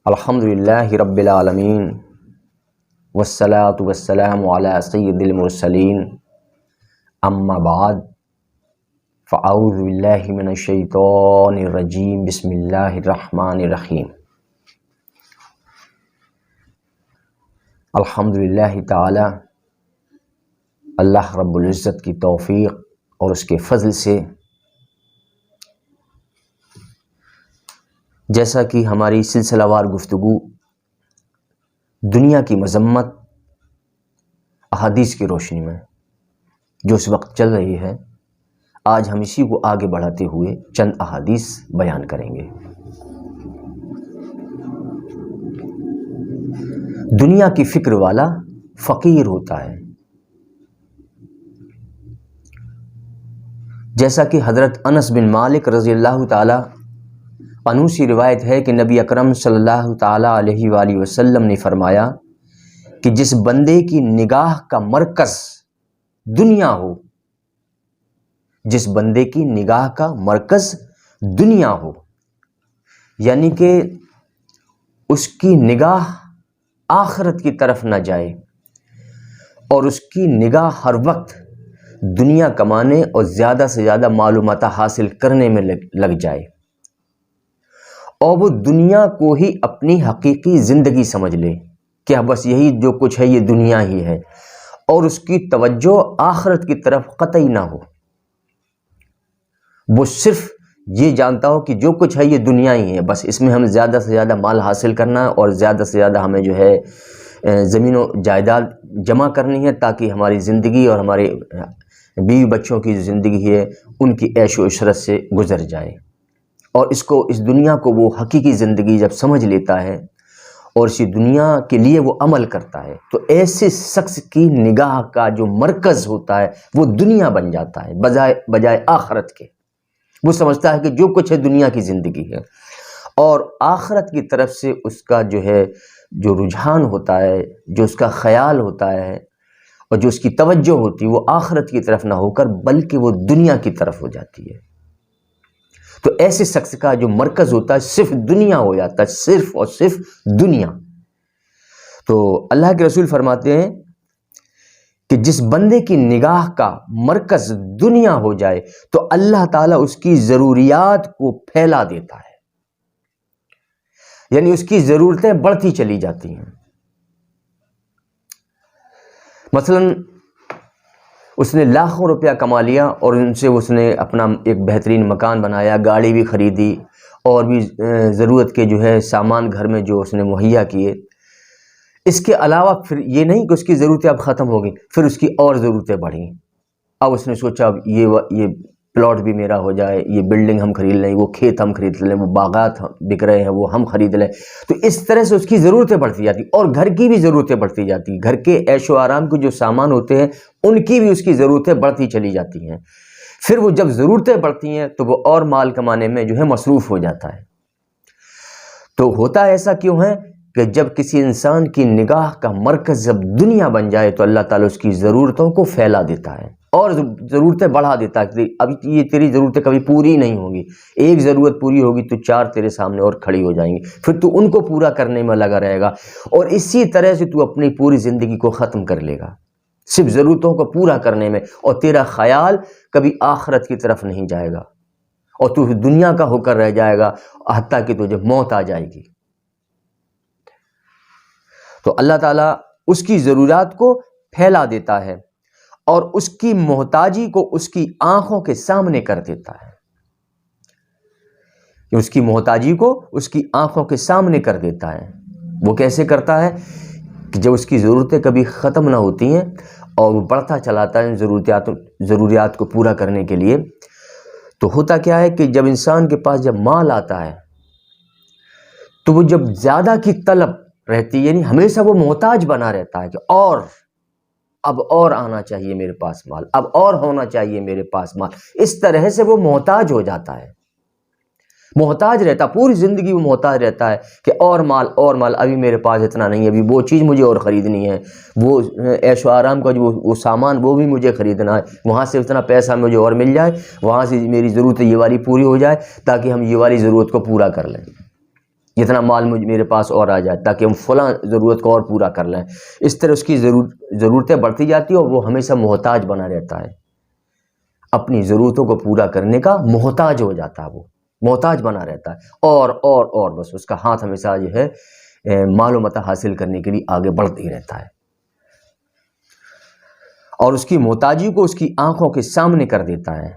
الحمدللہ رب العالمین والصلاة والسلام علی سید المرسلین اما بعد فاعوذ باللہ من الشیطان الرجیم بسم اللہ الرحمن الرحیم۔ الحمدللہ تعالی اللہ رب العزت کی توفیق اور اس کے فضل سے جیسا کہ ہماری سلسلہ وار گفتگو دنیا کی مذمت احادیث کی روشنی میں جو اس وقت چل رہی ہے، آج ہم اسی کو آگے بڑھاتے ہوئے چند احادیث بیان کریں گے۔ دنیا کی فکر والا فقیر ہوتا ہے، جیسا کہ حضرت انس بن مالک رضی اللہ تعالی عنہ سے روایت ہے کہ نبی اکرم صلی اللہ تعالی علیہ وآلہ وسلم نے فرمایا کہ جس بندے کی نگاہ کا مرکز دنیا ہو، جس بندے کی نگاہ کا مرکز دنیا ہو، یعنی کہ اس کی نگاہ آخرت کی طرف نہ جائے اور اس کی نگاہ ہر وقت دنیا کمانے اور زیادہ سے زیادہ معلومات حاصل کرنے میں لگ جائے، اور وہ دنیا کو ہی اپنی حقیقی زندگی سمجھ لے کہ بس یہی جو کچھ ہے یہ دنیا ہی ہے، اور اس کی توجہ آخرت کی طرف قطعی نہ ہو، وہ صرف یہ جانتا ہو کہ جو کچھ ہے یہ دنیا ہی ہے، بس اس میں ہم زیادہ سے زیادہ مال حاصل کرنا ہے اور زیادہ سے زیادہ ہمیں جو ہے زمین و جائیداد جمع کرنی ہے تاکہ ہماری زندگی اور ہمارے بیوی بچوں کی جو زندگی ہے ان کی عیش و عشرت سے گزر جائے۔ اور اس دنیا کو وہ حقیقی زندگی جب سمجھ لیتا ہے اور اسی دنیا کے لیے وہ عمل کرتا ہے تو ایسے شخص کی نگاہ کا جو مرکز ہوتا ہے وہ دنیا بن جاتا ہے بجائے آخرت کے۔ وہ سمجھتا ہے کہ جو کچھ ہے دنیا کی زندگی ہے، اور آخرت کی طرف سے اس کا جو ہے جو رجحان ہوتا ہے، جو اس کا خیال ہوتا ہے اور جو اس کی توجہ ہوتی ہے وہ آخرت کی طرف نہ ہو کر بلکہ وہ دنیا کی طرف ہو جاتی ہے۔ تو ایسے شخص کا جو مرکز ہوتا ہے صرف دنیا ہو جاتا ہے، صرف اور صرف دنیا۔ تو اللہ کے رسول فرماتے ہیں کہ جس بندے کی نگاہ کا مرکز دنیا ہو جائے تو اللہ تعالیٰ اس کی ضروریات کو پھیلا دیتا ہے، یعنی اس کی ضرورتیں بڑھتی چلی جاتی ہیں۔ مثلاً اس نے لاکھوں روپیہ کما لیا اور ان سے اس نے اپنا ایک بہترین مکان بنایا، گاڑی بھی خریدی اور بھی ضرورت کے جو ہے سامان گھر میں جو اس نے مہیا کیے۔ اس کے علاوہ پھر یہ نہیں کہ اس کی ضرورتیں اب ختم ہو گئیں، پھر اس کی اور ضرورتیں بڑھیں۔ اب اس نے سوچا اب یہ پلاٹ بھی میرا ہو جائے، یہ بلڈنگ ہم خرید لیں، وہ کھیت ہم خرید لیں، وہ باغات بک رہے ہیں وہ ہم خرید لیں۔ تو اس طرح سے اس کی ضرورتیں بڑھتی جاتی اور گھر کی بھی ضرورتیں بڑھتی جاتی، گھر کے عیش و آرام کے جو سامان ہوتے ہیں ان کی بھی اس کی ضرورتیں بڑھتی چلی جاتی ہیں۔ پھر وہ جب ضرورتیں بڑھتی ہیں تو وہ اور مال کمانے میں جو ہے مصروف ہو جاتا ہے۔ تو ہوتا ایسا کیوں ہے کہ جب کسی انسان کی نگاہ کا مرکز جب دنیا بن جائے تو اللہ تعالیٰ اس کی ضرورتوں کو پھیلا دیتا ہے اور ضرورتیں بڑھا دیتا ہے۔ اب یہ تیری ضرورتیں کبھی پوری نہیں ہوں گی، ایک ضرورت پوری ہوگی تو چار تیرے سامنے اور کھڑی ہو جائیں گی، پھر تو ان کو پورا کرنے میں لگا رہے گا اور اسی طرح سے تو اپنی پوری زندگی کو ختم کر لے گا صرف ضرورتوں کو پورا کرنے میں، اور تیرا خیال کبھی آخرت کی طرف نہیں جائے گا اور تو دنیا کا ہو کر رہ جائے گا حتیٰ کہ تجھے موت آ جائے گی۔ تو اللہ تعالیٰ اس کی ضروریات کو پھیلا دیتا ہے اور اس کی محتاجی کو اس کی آنکھوں کے سامنے کر دیتا ہے، اس کی محتاجی کو اس کی آنکھوں کے سامنے کر دیتا ہے۔ وہ کیسے کرتا ہے کہ جب اس کی ضرورتیں کبھی ختم نہ ہوتی ہیں اور وہ بڑھتا چلاتا ہے ضروریات کو پورا کرنے کے لیے، تو ہوتا کیا ہے کہ جب انسان کے پاس جب مال آتا ہے تو وہ جب زیادہ کی طلب رہتی ہے، یعنی ہمیشہ وہ محتاج بنا رہتا ہے کہ اب اور آنا چاہیے میرے پاس مال، اب اور ہونا چاہیے میرے پاس مال، اس طرح سے وہ محتاج ہو جاتا ہے، محتاج رہتا، پوری زندگی وہ محتاج رہتا ہے کہ اور مال، ابھی میرے پاس اتنا نہیں ہے، ابھی وہ چیز مجھے اور خریدنی ہے، وہ عیش و آرام کا جو وہ سامان وہ بھی مجھے خریدنا ہے، وہاں سے اتنا پیسہ مجھے اور مل جائے، وہاں سے میری ضرورت یہ والی پوری ہو جائے تاکہ ہم یہ والی ضرورت کو پورا کر لیں۔ جتنا مال میرے پاس اور آ جائے تاکہ ہم فلاں ضرورت کو اور پورا کر لیں. اس طرح اس کی ضرورتیں بڑھتی جاتی ہیں اور وہ ہمیشہ محتاج بنا رہتا ہے، اپنی ضرورتوں کو پورا کرنے کا محتاج ہو جاتا ہے، وہ محتاج بنا رہتا ہے اور بس اس کا ہاتھ ہمیشہ جو ہے مال و متاع حاصل کرنے کے لیے آگے بڑھتے ہی رہتا ہے، اور اس کی محتاجی کو اس کی آنکھوں کے سامنے کر دیتا ہے.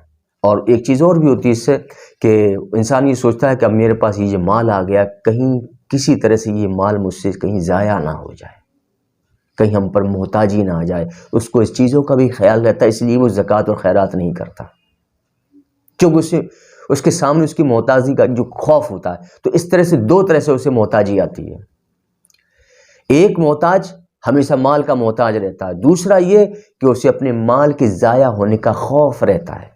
اور ایک چیز اور بھی ہوتی ہے اس سے کہ انسان یہ سوچتا ہے کہ اب میرے پاس یہ مال آ گیا، کہیں کسی طرح سے یہ مال مجھ سے کہیں ضائع نہ ہو جائے، کہیں ہم پر محتاجی نہ آ جائے. اس کو اس چیزوں کا بھی خیال رہتا ہے، اس لیے وہ زکوٰۃ اور خیرات نہیں کرتا، کیونکہ اس کے سامنے اس کی محتاجی کا جو خوف ہوتا ہے. تو اس طرح سے دو طرح سے اسے محتاجی آتی ہے. ایک محتاج ہمیشہ مال کا محتاج رہتا ہے، دوسرا یہ کہ اسے اپنے مال کے ضائع ہونے کا خوف رہتا ہے،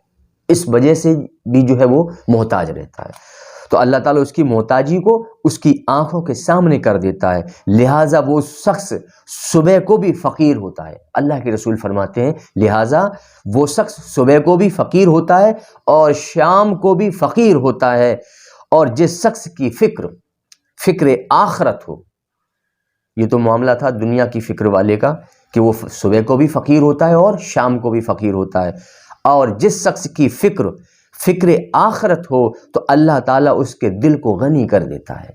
اس وجہ سے بھی جو ہے وہ محتاج رہتا ہے. تو اللہ تعالیٰ اس کی محتاجی کو اس کی آنکھوں کے سامنے کر دیتا ہے، لہٰذا وہ شخص صبح کو بھی فقیر ہوتا ہے. اللہ کے رسول فرماتے ہیں لہٰذا وہ شخص صبح کو بھی فقیر ہوتا ہے اور شام کو بھی فقیر ہوتا ہے. اور جس شخص کی فکر آخرت ہو، یہ تو معاملہ تھا دنیا کی فکر والے کا کہ وہ صبح کو بھی فقیر ہوتا ہے اور شام کو بھی فقیر ہوتا ہے، اور جس شخص کی فکر آخرت ہو تو اللہ تعالیٰ اس کے دل کو غنی کر دیتا ہے،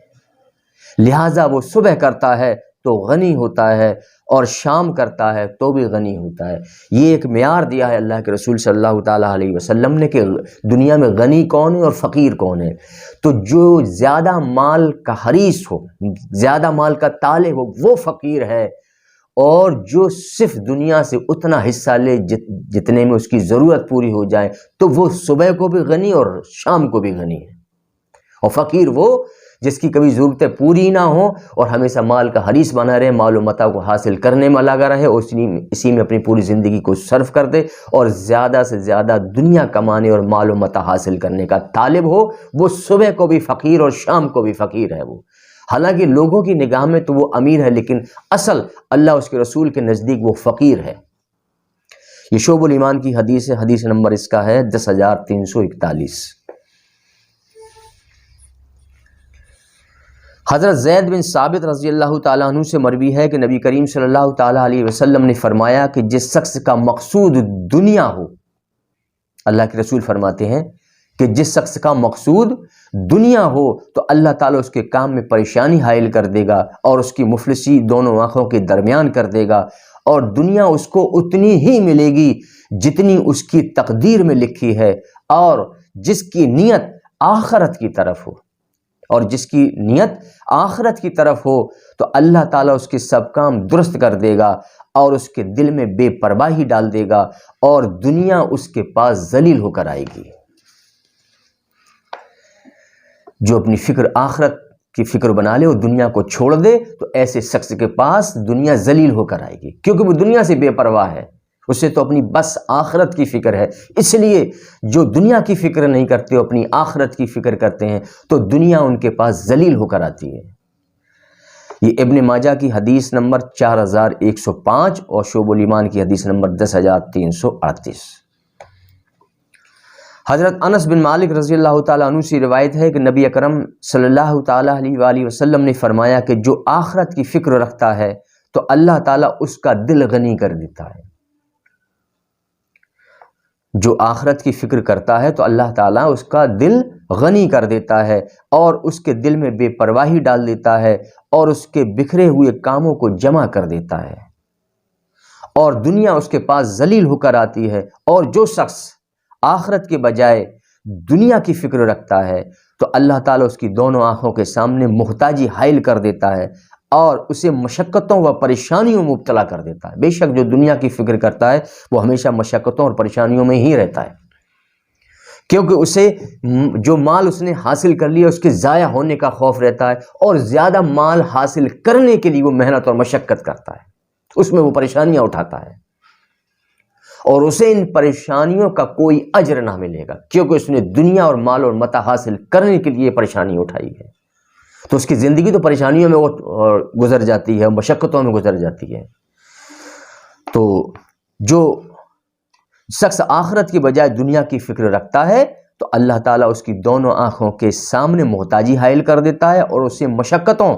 لہٰذا وہ صبح کرتا ہے تو غنی ہوتا ہے اور شام کرتا ہے تو بھی غنی ہوتا ہے. یہ ایک معیار دیا ہے اللہ کے رسول صلی اللہ تعالیٰ علیہ وسلم نے کہ دنیا میں غنی کون ہے اور فقیر کون ہے. تو جو زیادہ مال کا حریص ہو، زیادہ مال کا طالب ہو، وہ فقیر ہے، اور جو صرف دنیا سے اتنا حصہ لے جتنے میں اس کی ضرورت پوری ہو جائے تو وہ صبح کو بھی غنی اور شام کو بھی غنی ہے. اور فقیر وہ جس کی کبھی ضرورتیں پوری نہ ہوں اور ہمیشہ مال کا حریص بنا رہے، مال و متاع کو حاصل کرنے میں لگا رہے، اور اسی میں اپنی پوری زندگی کو صرف کر دے اور زیادہ سے زیادہ دنیا کمانے اور مال و متاع حاصل کرنے کا طالب ہو، وہ صبح کو بھی فقیر اور شام کو بھی فقیر ہے. وہ حالانکہ لوگوں کی نگاہ میں تو وہ امیر ہے، لیکن اصل اللہ اس کے رسول کے نزدیک وہ فقیر ہے. یہ شعب الایمان کی حدیث ہے، حدیث نمبر اس کا ہے 10,341. حضرت زید بن ثابت رضی اللہ تعالیٰ عنہ سے مروی ہے کہ نبی کریم صلی اللہ تعالیٰ علیہ وسلم نے فرمایا کہ جس شخص کا مقصود دنیا ہو، اللہ کے رسول فرماتے ہیں کہ جس شخص کا مقصود دنیا ہو تو اللہ تعالیٰ اس کے کام میں پریشانی حائل کر دے گا اور اس کی مفلسی دونوں آنکھوں کے درمیان کر دے گا، اور دنیا اس کو اتنی ہی ملے گی جتنی اس کی تقدیر میں لکھی ہے. اور جس کی نیت آخرت کی طرف ہو تو اللہ تعالیٰ اس کے سب کام درست کر دے گا اور اس کے دل میں بے پرواہی ڈال دے گا اور دنیا اس کے پاس ذلیل ہو کر آئے گی. جو اپنی فکر آخرت کی فکر بنا لے اور دنیا کو چھوڑ دے تو ایسے شخص کے پاس دنیا ذلیل ہو کر آئے گی، کیونکہ وہ دنیا سے بے پرواہ ہے، اسے تو اپنی بس آخرت کی فکر ہے. اس لیے جو دنیا کی فکر نہیں کرتے، اپنی آخرت کی فکر کرتے ہیں تو دنیا ان کے پاس ذلیل ہو کر آتی ہے. یہ ابن ماجہ کی حدیث نمبر 4105 اور شعب الایمان کی حدیث نمبر 10,338. حضرت انس بن مالک رضی اللہ تعالیٰ عنہ سے روایت ہے کہ نبی اکرم صلی اللہ تعالیٰ علیہ وآلہ وسلم نے فرمایا کہ جو آخرت کی فکر رکھتا ہے تو اللہ تعالیٰ اس کا دل غنی کر دیتا ہے. جو آخرت کی فکر کرتا ہے تو اللہ تعالیٰ اس کا دل غنی کر دیتا ہے اور اس کے دل میں بے پرواہی ڈال دیتا ہے اور اس کے بکھرے ہوئے کاموں کو جمع کر دیتا ہے اور دنیا اس کے پاس ذلیل ہو کر آتی ہے. اور جو شخص آخرت کے بجائے دنیا کی فکر رکھتا ہے تو اللہ تعالیٰ اس کی دونوں آنکھوں کے سامنے محتاجی حائل کر دیتا ہے اور اسے مشقتوں و پریشانیوں میں مبتلا کر دیتا ہے. بے شک جو دنیا کی فکر کرتا ہے وہ ہمیشہ مشقتوں اور پریشانیوں میں ہی رہتا ہے، کیونکہ اسے جو مال اس نے حاصل کر لیا اس کے ضائع ہونے کا خوف رہتا ہے، اور زیادہ مال حاصل کرنے کے لیے وہ محنت اور مشقت کرتا ہے، اس میں وہ پریشانیاں اٹھاتا ہے اور اسے ان پریشانیوں کا کوئی اجر نہ ملے گا، کیونکہ اس نے دنیا اور مال اور متاع حاصل کرنے کے لیے پریشانی اٹھائی ہے. تو اس کی زندگی تو پریشانیوں میں گزر جاتی ہے، مشقتوں میں گزر جاتی ہے. تو جو شخص آخرت کی بجائے دنیا کی فکر رکھتا ہے تو تو اللہ تعالیٰ اس کی دونوں آنکھوں کے سامنے محتاجی حائل کر دیتا ہے اور اسے مشقتوں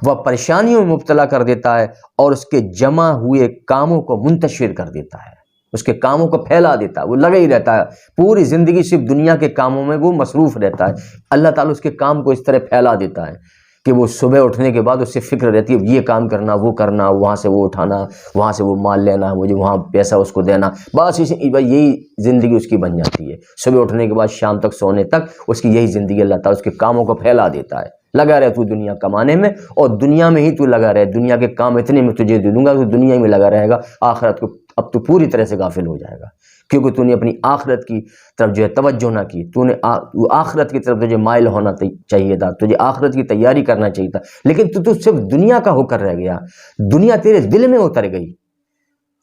و پریشانیوں میں مبتلا کر دیتا ہے اور اس کے جمع ہوئے کاموں کو منتشر کر دیتا ہے، اس کے کاموں کو پھیلا دیتا ہے، وہ لگا ہی رہتا ہے، پوری زندگی صرف دنیا کے کاموں میں وہ مصروف رہتا ہے۔ اللہ تعالیٰ اس کے کام کو اس طرح پھیلا دیتا ہے کہ وہ صبح اٹھنے کے بعد اس سے فکر رہتی ہے یہ کام کرنا، وہ کرنا، وہاں سے وہ اٹھانا، وہاں سے وہ مال لینا، مجھے وہاں پیسہ اس کو دینا، بس یہی زندگی اس کی بن جاتی ہے۔ صبح اٹھنے کے بعد شام تک سونے تک اس کی یہی زندگی، اللہ تعالیٰ اس کے کاموں کو پھیلا دیتا ہے، لگا رہے تو دنیا کمانے میں، اور دنیا میں ہی تو لگا رہے، دنیا کے کام اتنے میں تجھے دے دوں گا تو دنیا میں لگا رہے گا، آخرت کو اب تو پوری طرح سے غافل ہو جائے گا، کیونکہ تو نے اپنی آخرت کی طرف جو ہے توجہ نہ کی، تو نے آخرت کی طرف تجھے مائل ہونا چاہیے تھا، تجھے آخرت کی تیاری کرنا چاہیے تھا، لیکن تو صرف دنیا کا ہو کر رہ گیا، دنیا تیرے دل میں اتر گئی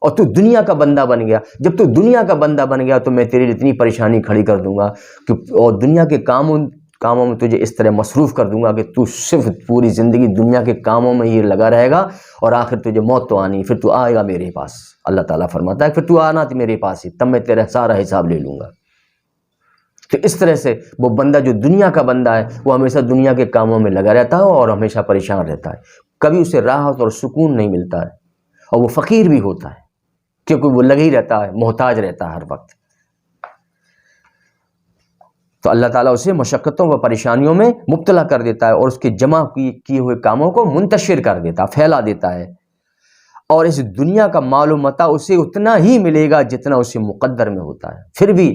اور تو دنیا کا بندہ بن گیا۔ جب تو دنیا کا بندہ بن گیا تو میں تیرے لیے اتنی پریشانی کھڑی کر دوں گا کہ اور دنیا کے کاموں میں تجھے اس طرح مصروف کر دوں گا کہ تو صرف پوری زندگی دنیا کے کاموں میں ہی لگا رہے گا، اور آخر تجھے موت تو آنی، پھر تو آئے گا میرے پاس۔ اللہ تعالیٰ فرماتا ہے پھر تو آنا تو میرے پاس ہی، تب میں تیرا سارا حساب لے لوں گا۔ تو اس طرح سے وہ بندہ جو دنیا کا بندہ ہے وہ ہمیشہ دنیا کے کاموں میں لگا رہتا ہے اور ہمیشہ پریشان رہتا ہے، کبھی اسے راحت اور سکون نہیں ملتا ہے، اور وہ فقیر بھی ہوتا ہے کیونکہ وہ لگا ہی رہتا ہے، محتاج رہتا ہے ہر وقت۔ تو اللہ تعالیٰ اسے مشقتوں و پریشانیوں میں مبتلا کر دیتا ہے اور اس کے جمع کیے ہوئے کاموں کو منتشر کر دیتا ہے، پھیلا دیتا ہے، اور اس دنیا کا مال و متاع اسے اتنا ہی ملے گا جتنا اسے مقدر میں ہوتا ہے، پھر بھی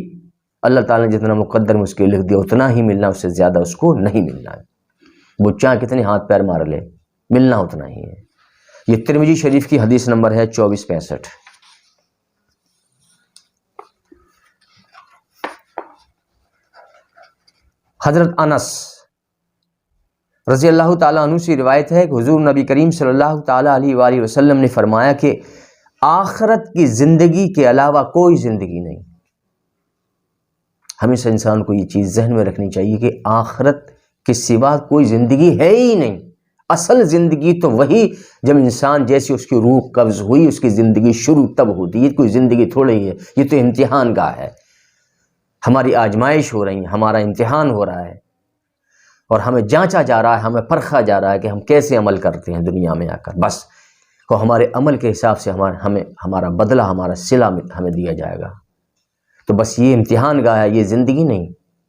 اللہ تعالیٰ نے جتنا مقدر میں اس کے لکھ دیا اتنا ہی ملنا، اس سے زیادہ اس کو نہیں ملنا ہے، وہ چاہے کتنے ہاتھ پیر مار لے، ملنا اتنا ہی ہے۔ یہ ترمذی شریف کی حدیث نمبر ہے 2465۔ حضرت انس رضی اللہ تعالیٰ عنہ سے روایت ہے کہ حضور نبی کریم صلی اللہ تعالیٰ علیہ وآلہ وسلم نے فرمایا کہ آخرت کی زندگی کے علاوہ کوئی زندگی نہیں۔ ہمیشہ انسان کو یہ چیز ذہن میں رکھنی چاہیے کہ آخرت کے سوا کوئی زندگی ہے ہی نہیں۔ اصل زندگی تو وہی جب انسان جیسے اس کی روح قبض ہوئی اس کی زندگی شروع تب ہوتی ہے، کوئی زندگی تھوڑی ہے، یہ تو امتحان گاہ ہے، ہماری آزمائش ہو رہی ہے، ہمارا امتحان ہو رہا ہے، اور ہمیں جانچا جا رہا ہے، ہمیں پرکھا جا رہا ہے کہ ہم کیسے عمل کرتے ہیں دنیا میں آ کر، بس کو ہمارے عمل کے حساب سے ہمارا بدلہ، ہمارا صلہ ہمیں دیا جائے گا۔ تو بس یہ امتحان گاہ ہے، یہ زندگی نہیں،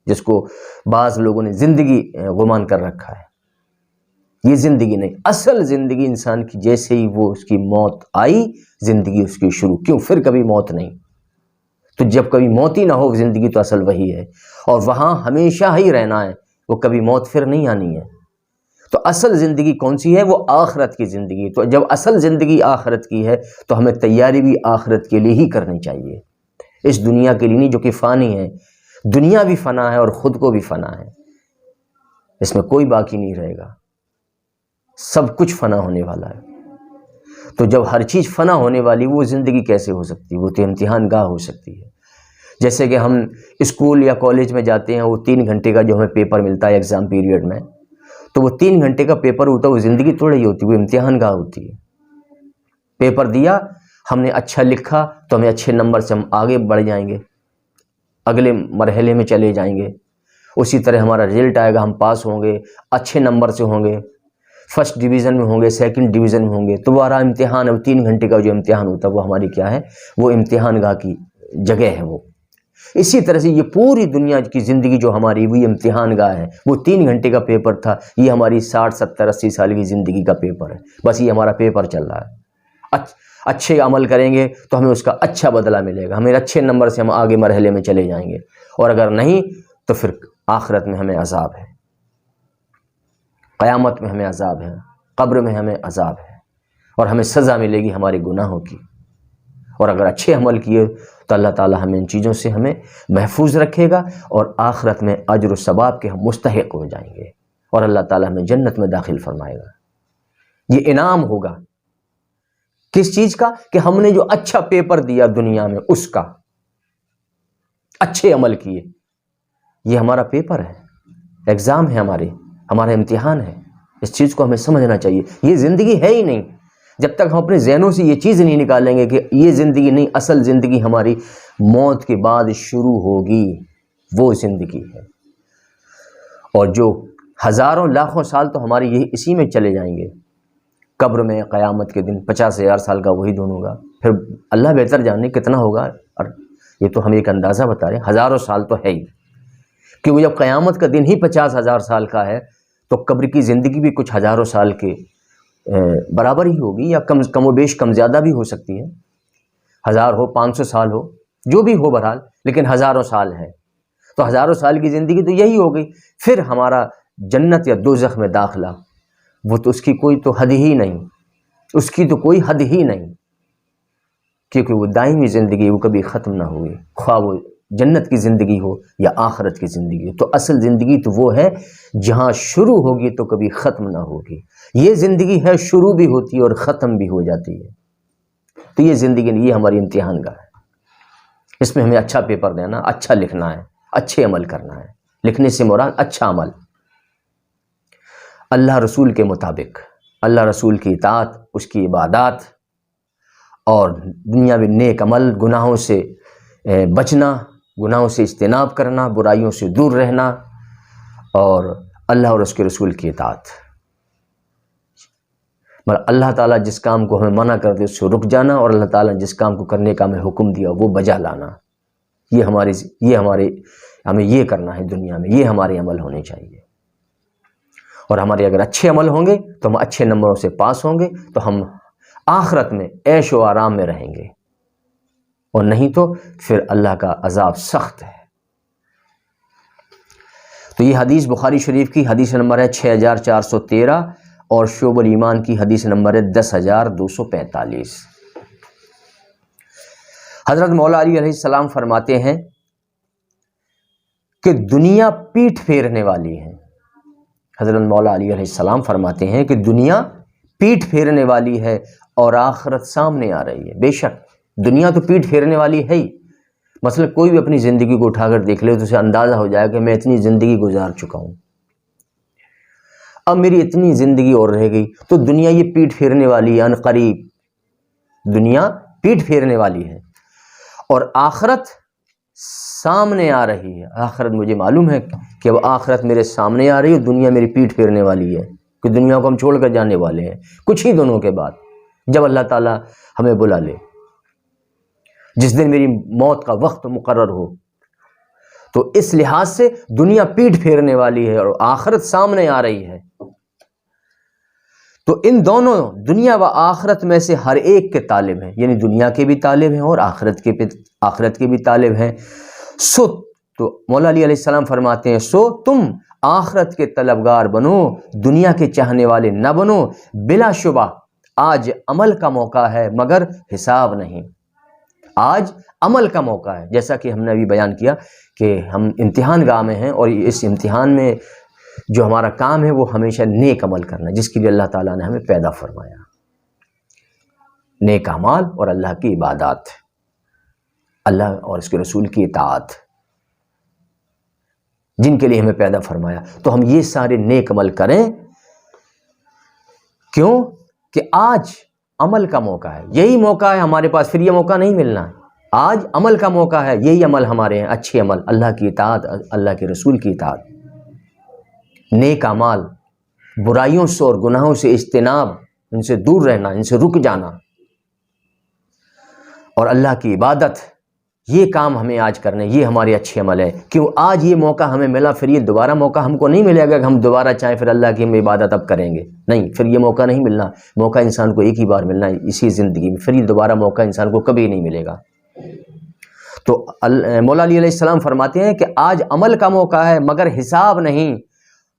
جس کو بعض لوگوں نے زندگی گمان کر رکھا ہے، یہ زندگی نہیں۔ اصل زندگی انسان کی جیسے ہی وہ اس کی موت آئی زندگی اس کی شروع، کیوں؟ پھر کبھی موت نہیں۔ تو جب کبھی موت ہی نہ ہو زندگی تو اصل وہی ہے، اور وہاں ہمیشہ ہی رہنا ہے، وہ کبھی موت پھر نہیں آنی ہے۔ تو اصل زندگی کون سی ہے؟ وہ آخرت کی زندگی۔ تو جب اصل زندگی آخرت کی ہے تو ہمیں تیاری بھی آخرت کے لیے ہی کرنی چاہیے، اس دنیا کے لیے نہیں جو کہ فانی ہے۔ دنیا بھی فنا ہے اور خود کو بھی فنا ہے، اس میں کوئی باقی نہیں رہے گا، سب کچھ فنا ہونے والا ہے۔ تو جب ہر چیز فنا ہونے والی وہ زندگی کیسے ہو سکتی؟ وہ تو امتحان گاہ ہو سکتی ہے۔ جیسے کہ ہم اسکول یا کالج میں جاتے ہیں، وہ 3 گھنٹے کا جو ہمیں پیپر ملتا ہے ایگزام پیریڈ میں، تو وہ 3 گھنٹے کا پیپر ہوتا ہے، وہ زندگی تھوڑی ہوتی ہے، وہ امتحان گاہ ہوتی ہے۔ پیپر دیا، ہم نے اچھا لکھا تو ہمیں اچھے نمبر سے ہم آگے بڑھ جائیں گے، اگلے مرحلے میں چلے جائیں گے، اسی طرح ہمارا رزلٹ آئے گا، ہم پاس ہوں گے، اچھے نمبر سے ہوں گے، فرسٹ ڈویژن میں ہوں گے، سیکنڈ ڈویژن میں ہوں گے، تو دوبارہ امتحان ہے، 3 گھنٹے کا جو امتحان ہوتا ہے وہ ہماری کیا ہے؟ وہ امتحان گاہ کی جگہ ہے وہ۔ اسی طرح سے یہ پوری دنیا کی زندگی جو ہماری وہ امتحان گاہ ہے، وہ 3 گھنٹے کا پیپر تھا، یہ ہماری 60 70 80 سال کی زندگی کا پیپر ہے، بس یہ ہمارا پیپر چل رہا ہے۔ اچھے عمل کریں گے تو ہمیں اس کا اچھا بدلہ ملے گا، ہمیں اچھے نمبر سے ہم آگے مرحلے میں چلے جائیں گے، اور اگر نہیں تو پھر آخرت میں ہمیں عذاب ہے، قیامت میں ہمیں عذاب ہے، قبر میں ہمیں عذاب ہے، اور ہمیں سزا ملے گی ہمارے گناہوں کی۔ اور اگر اچھے عمل کیے تو اللہ تعالیٰ ہمیں ان چیزوں سے ہمیں محفوظ رکھے گا، اور آخرت میں اجر و ثواب کے ہم مستحق ہو جائیں گے، اور اللہ تعالیٰ ہمیں جنت میں داخل فرمائے گا۔ یہ انعام ہوگا کس چیز کا؟ کہ ہم نے جو اچھا پیپر دیا دنیا میں، اس کا، اچھے عمل کیے، یہ ہمارا پیپر ہے، ایگزام ہے، ہمارا امتحان ہے۔ اس چیز کو ہمیں سمجھنا چاہیے، یہ زندگی ہے ہی نہیں۔ جب تک ہم اپنے ذہنوں سے یہ چیز نہیں نکالیں گے کہ یہ زندگی نہیں، اصل زندگی ہماری موت کے بعد شروع ہوگی، وہ زندگی ہے۔ اور جو ہزاروں لاکھوں سال تو ہماری یہی اسی میں چلے جائیں گے، قبر میں قیامت کے دن 50,000 سال کا وہی دون ہوگا، پھر اللہ بہتر جانے کتنا ہوگا، اور یہ تو ہم ایک اندازہ بتا رہے ہیں، ہزاروں سال تو ہے ہی، کیونکہ جب قیامت کا دن ہی 50,000 سال کا ہے تو قبر کی زندگی بھی کچھ ہزاروں سال کے برابر ہی ہوگی، یا کم و بیش کم زیادہ بھی ہو سکتی ہے، 1000 ہو 500 سال ہو جو بھی ہو، بہرحال لیکن ہزاروں سال ہے، تو ہزاروں سال کی زندگی تو یہی ہو گئی۔ پھر ہمارا جنت یا دوزخ میں داخلہ، وہ تو اس کی کوئی تو حد ہی نہیں، اس کی تو کوئی حد ہی نہیں، کیونکہ وہ دائمی زندگی، وہ کبھی ختم نہ ہوگی، خواہ وہ جنت کی زندگی ہو یا آخرت کی زندگی ہو۔ تو اصل زندگی تو وہ ہے جہاں شروع ہوگی تو کبھی ختم نہ ہوگی۔ یہ زندگی ہے شروع بھی ہوتی ہے اور ختم بھی ہو جاتی ہے، تو یہ زندگی نہیں، یہ ہماری امتحان گاہ ہے، اس میں ہمیں اچھا پیپر دینا، اچھا لکھنا ہے، اچھے عمل کرنا ہے۔ لکھنے سے مراد اچھا عمل، اللہ رسول کے مطابق، اللہ رسول کی اطاعت، اس کی عبادات، اور دنیاوی نیک عمل، گناہوں سے بچنا، گناہوں سے اجتناب کرنا، برائیوں سے دور رہنا، اور اللہ اور اس کے رسول کی اطاعت۔ مگر اللہ تعالیٰ جس کام کو ہمیں منع کر دے اس سے رک جانا، اور اللہ تعالیٰ نے جس کام کو کرنے کا ہمیں حکم دیا وہ بجا لانا، یہ ہمیں یہ کرنا ہے دنیا میں، یہ ہمارے عمل ہونے چاہیے۔ اور ہمارے اگر اچھے عمل ہوں گے تو ہم اچھے نمبروں سے پاس ہوں گے، تو ہم آخرت میں عیش و آرام میں رہیں گے، اور نہیں تو پھر اللہ کا عذاب سخت ہے۔ تو یہ حدیث بخاری شریف کی حدیث نمبر ہے 6413، اور شعب الایمان کی حدیث نمبر ہے 10245۔ حضرت مولا علی علیہ السلام فرماتے ہیں کہ دنیا پیٹھ پھیرنے والی ہے۔ حضرت مولا علی علیہ السلام فرماتے ہیں کہ دنیا پیٹھ پھیرنے والی ہے اور آخرت سامنے آ رہی ہے۔ بے شک دنیا تو پیٹھ پھیرنے والی ہے ہی، مثلا کوئی بھی اپنی زندگی کو اٹھا کر دیکھ لے تو اسے اندازہ ہو جائے کہ میں اتنی زندگی گزار چکا ہوں، اب میری اتنی زندگی اور رہ گئی، تو دنیا یہ پیٹھ پھیرنے والی ہے، ان قریب دنیا پیٹھ پھیرنے والی ہے، اور آخرت سامنے آ رہی ہے۔ آخرت مجھے معلوم ہے کہ اب آخرت میرے سامنے آ رہی ہے، دنیا میری پیٹھ پھیرنے والی ہے، کہ دنیا کو ہم چھوڑ کر جانے والے ہیں کچھ ہی دنوں کے بعد، جب اللہ تعالیٰ ہمیں بلا لے، جس دن میری موت کا وقت مقرر ہو۔ تو اس لحاظ سے دنیا پیٹھ پھیرنے والی ہے اور آخرت سامنے آ رہی ہے۔ تو ان دونوں دنیا و آخرت میں سے ہر ایک کے طالب ہیں، یعنی دنیا کے بھی طالب ہیں اور آخرت کے بھی طالب ہیں۔ سو تو مولا علی علیہ السلام فرماتے ہیں، سو تم آخرت کے طلبگار بنو، دنیا کے چاہنے والے نہ بنو۔ بلا شبہ آج عمل کا موقع ہے مگر حساب نہیں، آج عمل کا موقع ہے، جیسا کہ ہم نے ابھی بیان کیا کہ ہم امتحان گاہ میں ہیں، اور اس امتحان میں جو ہمارا کام ہے وہ ہمیشہ نیک عمل کرنا، جس کے لیے اللہ تعالیٰ نے ہمیں پیدا فرمایا، نیک اعمال اور اللہ کی عبادات، اللہ اور اس کے رسول کی اطاعت، جن کے لیے ہمیں پیدا فرمایا۔ تو ہم یہ سارے نیک عمل کریں، کیوں کہ آج عمل کا موقع ہے، یہی موقع ہے ہمارے پاس، پھر یہ موقع نہیں ملنا ہے، آج عمل کا موقع ہے، یہی عمل ہمارے ہیں، اچھے عمل، اللہ کی اطاعت، اللہ کے رسول کی اطاعت، نیک اعمال، برائیوں سے اور گناہوں سے اجتناب، ان سے دور رہنا، ان سے رک جانا، اور اللہ کی عبادت، یہ کام ہمیں آج کرنے، یہ ہمارے اچھے عمل ہے۔ کیوں آج یہ موقع ہمیں ملا، پھر یہ دوبارہ موقع ہم کو نہیں ملے گا کہ ہم دوبارہ چاہیں پھر اللہ کی ہم عبادت اب کریں گے، نہیں، پھر یہ موقع نہیں ملنا، موقع انسان کو ایک ہی بار ملنا ہے اسی زندگی میں، پھر یہ دوبارہ موقع انسان کو کبھی نہیں ملے گا۔ تو مولا علی علیہ السلام فرماتے ہیں کہ آج عمل کا موقع ہے مگر حساب نہیں،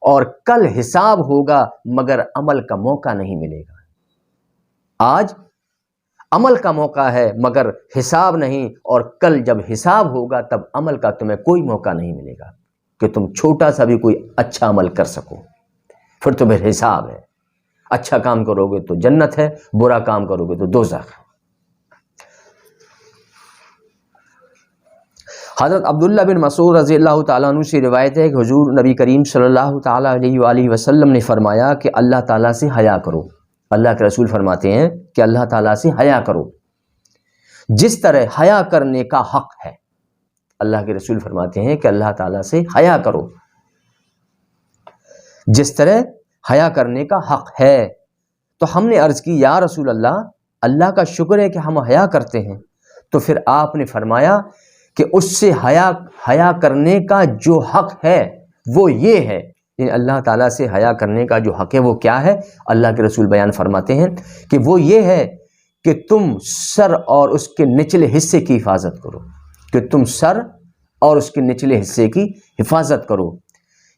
اور کل حساب ہوگا مگر عمل کا موقع نہیں ملے گا۔ آج عمل کا موقع ہے مگر حساب نہیں، اور کل جب حساب ہوگا تب عمل کا تمہیں کوئی موقع نہیں ملے گا کہ تم چھوٹا سا بھی کوئی اچھا عمل کر سکو، پھر تمہیں حساب ہے، اچھا کام کرو گے تو جنت ہے، برا کام کرو گے تو دوزخ ہے۔ حضرت عبداللہ بن مسعود رضی اللہ تعالیٰ عنہ سے روایت ہے کہ حضور نبی کریم صلی اللہ تعالیٰ علیہ وآلہ وسلم نے فرمایا کہ اللہ تعالیٰ سے حیا کرو۔ اللہ کے رسول فرماتے ہیں کہ اللہ تعالیٰ سے حیا کرو جس طرح حیا کرنے کا حق ہے، اللہ کے رسول فرماتے ہیں کہ اللہ تعالیٰ سے حیا کرو جس طرح حیا کرنے کا حق ہے۔ تو ہم نے عرض کی یا رسول اللہ، اللہ کا شکر ہے کہ ہم حیا کرتے ہیں۔ تو پھر آپ نے فرمایا کہ اس سے حیا کرنے کا جو حق ہے وہ یہ ہے، یعنی اللہ تعالیٰ سے حیا کرنے کا جو حق ہے وہ کیا ہے؟ اللہ کے رسول بیان فرماتے ہیں کہ وہ یہ ہے کہ تم سر اور اس کے نچلے حصے کی حفاظت کرو، کہ تم سر اور اس کے نچلے حصے کی حفاظت کرو،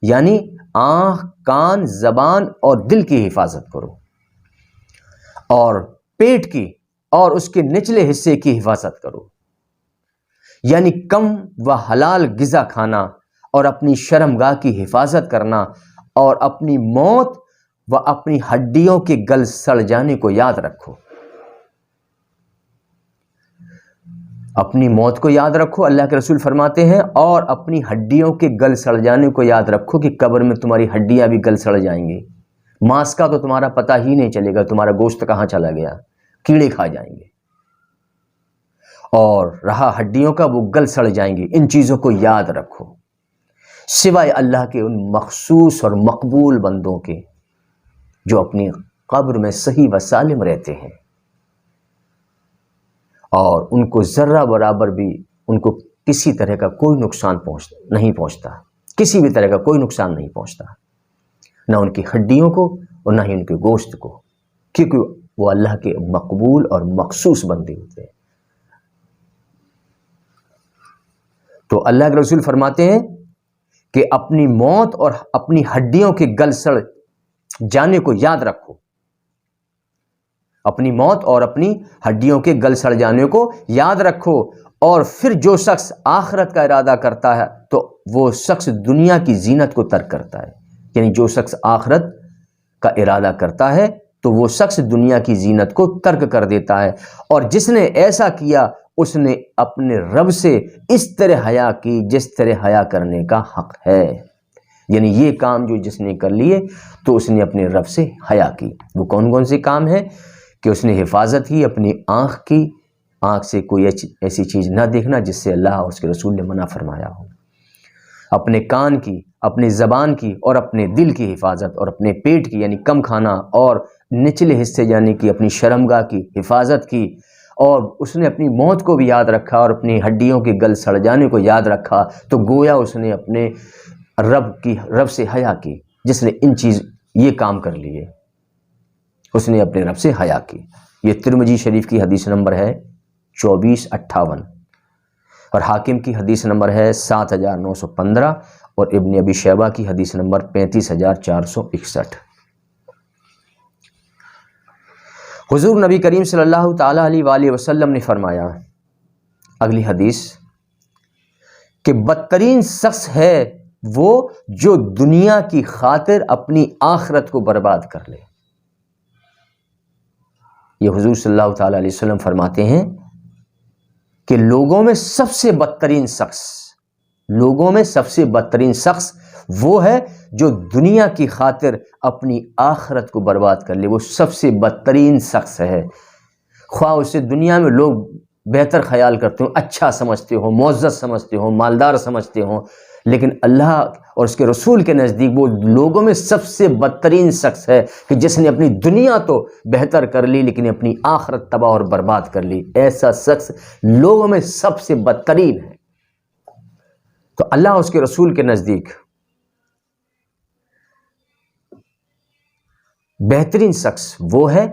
یعنی آنکھ، کان، زبان اور دل کی حفاظت کرو، اور پیٹ کی اور اس کے نچلے حصے کی حفاظت کرو، یعنی کم و حلال غذا کھانا اور اپنی شرمگاہ کی حفاظت کرنا، اور اپنی موت و اپنی ہڈیوں کے گل سڑ جانے کو یاد رکھو۔ اپنی موت کو یاد رکھو، اللہ کے رسول فرماتے ہیں، اور اپنی ہڈیوں کے گل سڑ جانے کو یاد رکھو کہ قبر میں تمہاری ہڈیاں بھی گل سڑ جائیں گی، ماس کا تو تمہارا پتہ ہی نہیں چلے گا، تمہارا گوشت کہاں چلا گیا، کیڑے کھا جائیں گے، اور رہا ہڈیوں کا وہ گل سڑ جائیں گی۔ ان چیزوں کو یاد رکھو، سوائے اللہ کے ان مخصوص اور مقبول بندوں کے جو اپنی قبر میں صحیح و سالم رہتے ہیں، اور ان کو ذرہ برابر بھی ان کو کسی طرح کا کوئی نقصان نہیں پہنچتا، کسی بھی طرح کا کوئی نقصان نہیں پہنچتا، نہ ان کی ہڈیوں کو اور نہ ہی ان کے گوشت کو، کیونکہ وہ اللہ کے مقبول اور مخصوص بندے ہوتے ہیں۔ تو اللہ کے رسول فرماتے ہیں کہ اپنی موت اور اپنی ہڈیوں کے گل سڑ جانے کو یاد رکھو، اپنی موت اور اپنی ہڈیوں کے گل سڑ جانے کو یاد رکھو، اور پھر جو شخص آخرت کا ارادہ کرتا ہے تو وہ شخص دنیا کی زینت کو ترک کرتا ہے، یعنی جو شخص آخرت کا ارادہ کرتا ہے تو وہ شخص دنیا کی زینت کو ترک کر دیتا ہے، اور جس نے ایسا کیا اس نے اپنے رب سے اس طرح حیا کی جس طرح حیا کرنے کا حق ہے، یعنی یہ کام جو جس نے کر لیے تو اس نے اپنے رب سے حیا کی۔ وہ کون کون سے کام ہیں؟ کہ اس نے حفاظت کی اپنی آنکھ کی، آنکھ سے کوئی ایسی چیز نہ دیکھنا جس سے اللہ اور اس کے رسول نے منع فرمایا ہو، اپنے کان کی، اپنی زبان کی اور اپنے دل کی حفاظت، اور اپنے پیٹ کی یعنی کم کھانا اور نچلے حصے یعنی کہ اپنی شرمگاہ کی حفاظت کی، اور اس نے اپنی موت کو بھی یاد رکھا اور اپنی ہڈیوں کے گل سڑ جانے کو یاد رکھا، تو گویا اس نے اپنے رب سے حیا کی، جس نے یہ کام کر لیے اس نے اپنے رب سے حیا کی۔ یہ ترمذی شریف کی حدیث نمبر ہے 2458، اور حاکم کی حدیث نمبر ہے 7915، اور ابن ابی شیبہ کی حدیث نمبر 35461۔ حضور نبی کریم صلی اللہ تعالیٰ علیہ وآلہ وسلم نے فرمایا، اگلی حدیث، کہ بدترین شخص ہے وہ جو دنیا کی خاطر اپنی آخرت کو برباد کر لے۔ یہ حضور صلی اللہ تعالیٰ علیہ وسلم فرماتے ہیں کہ لوگوں میں سب سے بدترین شخص وہ ہے جو دنیا کی خاطر اپنی آخرت کو برباد کر لے، وہ سب سے بدترین شخص ہے، خواہ اسے دنیا میں لوگ بہتر خیال کرتے ہوں، اچھا سمجھتے ہوں، معزز سمجھتے ہوں، مالدار سمجھتے ہوں، لیکن اللہ اور اس کے رسول کے نزدیک وہ لوگوں میں سب سے بدترین شخص ہے کہ جس نے اپنی دنیا تو بہتر کر لی لیکن اپنی آخرت تباہ اور برباد کر لی۔ ایسا شخص لوگوں میں سب سے بدترین ہے۔ تو اللہ اور اس کے رسول کے نزدیک بہترین شخص وہ ہے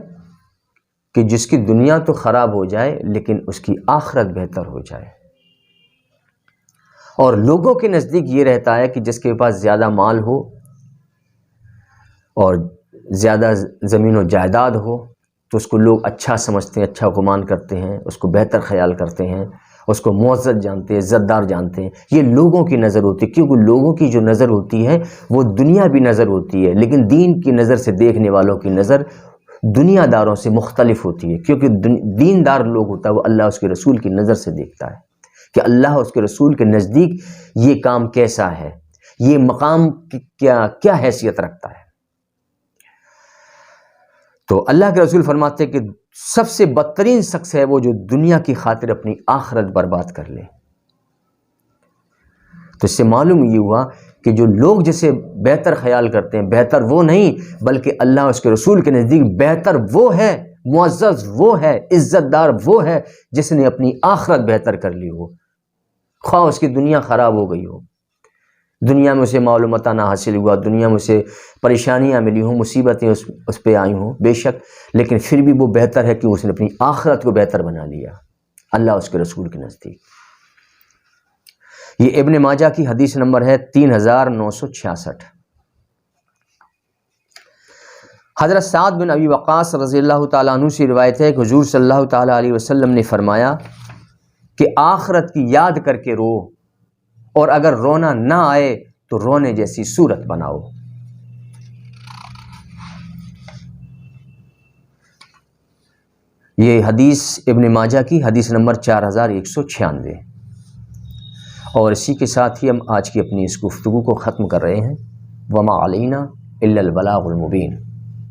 کہ جس کی دنیا تو خراب ہو جائے لیکن اس کی آخرت بہتر ہو جائے، اور لوگوں کے نزدیک یہ رہتا ہے کہ جس کے پاس زیادہ مال ہو اور زیادہ زمین و جائیداد ہو تو اس کو لوگ اچھا سمجھتے ہیں، اچھا گمان کرتے ہیں، اس کو بہتر خیال کرتے ہیں، اس کو معزز جانتے ہیں، عزت دار جانتے ہیں۔ یہ لوگوں کی نظر ہوتی ہے، کیونکہ لوگوں کی جو نظر ہوتی ہے وہ دنیا بھی نظر ہوتی ہے، لیکن دین کی نظر سے دیکھنے والوں کی نظر دنیا داروں سے مختلف ہوتی ہے، کیونکہ دیندار لوگ ہوتا ہے وہ اللہ اس کے رسول کی نظر سے دیکھتا ہے کہ اللہ اس کے رسول کے نزدیک یہ کام کیسا ہے، یہ مقام کیا حیثیت رکھتا ہے۔ تو اللہ کے رسول فرماتے ہیں کہ سب سے بدترین شخص ہے وہ جو دنیا کی خاطر اپنی آخرت برباد کر لے۔ تو اس سے معلوم یہ ہوا کہ جو لوگ جسے بہتر خیال کرتے ہیں، بہتر وہ نہیں بلکہ اللہ اور اس کے رسول کے نزدیک بہتر وہ ہے، معزز وہ ہے، عزت دار وہ ہے جس نے اپنی آخرت بہتر کر لی ہو، خواہ اس کی دنیا خراب ہو گئی ہو، دنیا میں اسے معلومات نہ حاصل ہوا، دنیا میں اسے پریشانیاں ملی ہوں، مصیبتیں اس پہ آئی ہوں، بے شک، لیکن پھر بھی وہ بہتر ہے کہ اس نے اپنی آخرت کو بہتر بنا لیا اللہ اس کے رسول کے نزدیک۔ یہ ابن ماجہ کی حدیث نمبر ہے 3966۔ حضرت سعد بن ابی وقاص رضی اللہ تعالیٰ عنہ سے روایت ہے کہ حضور صلی اللہ تعالیٰ علیہ وسلم نے فرمایا کہ آخرت کی یاد کر کے رو، اور اگر رونا نہ آئے تو رونے جیسی صورت بناؤ۔ یہ حدیث ابن ماجہ کی حدیث نمبر 4196، اور اسی کے ساتھ ہی ہم آج کی اپنی اس گفتگو کو ختم کر رہے ہیں۔ وما علینا الا البلاغ المبین۔